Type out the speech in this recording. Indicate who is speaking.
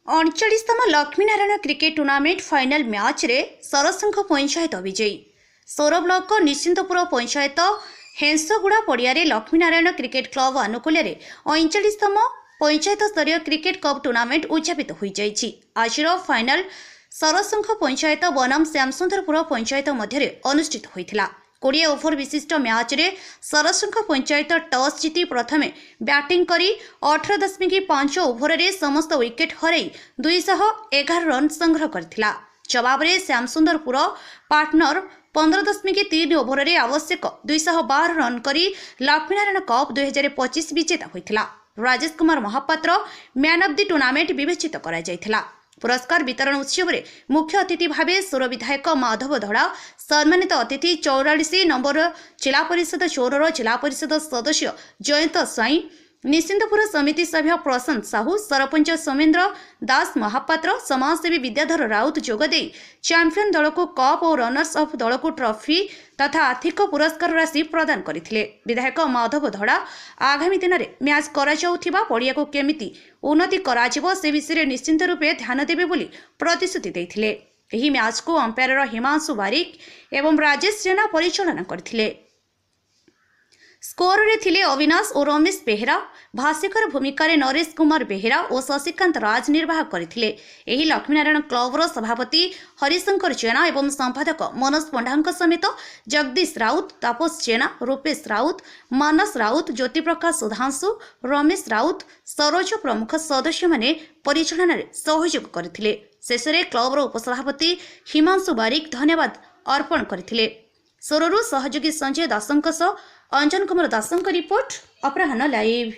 Speaker 1: 39तम Laxminarayan cricket tournament final match रे सरसंघ पंचायत विजयी। सौर ब्लॉक निश्चिंतपुर पंचायत हेंसगुड़ा पड़िया लक्ष्मीनारायण क्रिकेट क्लब आनुकूल्य 39तम पंचायत स्तरीय क्रिकेट कप टूर्नामेंट उद्यापित हो जाइछि। आजिर फाइनल सरसंघ पंचायत बनाम श्यामसुंदरपुर पंचायत मध्य अनुष्ठित होइथिला। 20 ओभर विशिष्ट मैच रे सरसंघ पंचायत टॉस जीति प्रथमे बैटिंग करी 18.5 ओभर रे समस्त विकेट हरई 211 रन संग्रह करथिला। जवाब रे श्यामसुंदरपुर पार्टनर 15.3 ओभर रे आवश्यक 212 रन करी लक्ष्मीनारायण कप 2025 विजेता होइथिला। Rajesh Kumar Mohapatra man of the tournament विवेचित करा जायथिला। पुरस्कार वितरण उत्सव में मुख्य अतिथि भावे सोर विधायक माधव धड़ा, सम्मानित अतिथि 44 नंबर जिला परिषद चौरर जिला परिषद सदस्य जयंत स्वाई, निश्चिंतपुर समिति सभ्य प्रशांत साहू, सरपंच सोमेन्द्र दास महापात्र, समाजसेवी विद्याधर राउत जोगदे चैंपियन दल को कप और रनर्स अफ दल को ट्रॉफी तथा आर्थिक पुरस्कार राशि प्रदान करथिले। विधायक माधव धड़ा आगामी दिन में मैच करा पड़िया को केमिति उन्नति कराजिबो से विषय निश्चिंत रूपे ध्यान देबे बोली प्रतिश्रुति देथिले। एही मैच को अंपायर हिमांशु बारिक एवं राजेश जेना परिचालना करथिले। स्कोर रे थिले अविनाश और रमेश बेहेरा, भाष्यकर भूमिका रे नरेश कुमार बेहेरा और शशिकांत राज निर्वाह करथिले। एही लक्ष्मीनारायण क्लब रो सभापति हरिशंकर जेना एवं संपादक मनोज पंडांक समेत जगदीश राउत, तापस जेना, रूपेश राउत, मानस राउत, ज्योति प्रकाश सुधांशु, रमेश राउत, सरोज प्रमुख सदस्य माने परिचालन रे सहयोग करथिले। शेष रे क्लब रो उपसभापति हिमांशु बारिक धन्यवाद अर्पण करथिले। सोररू सहयोगी संजय दासंक अंजन कुमार दासंक रिपोर्ट अपराह्न लाइव।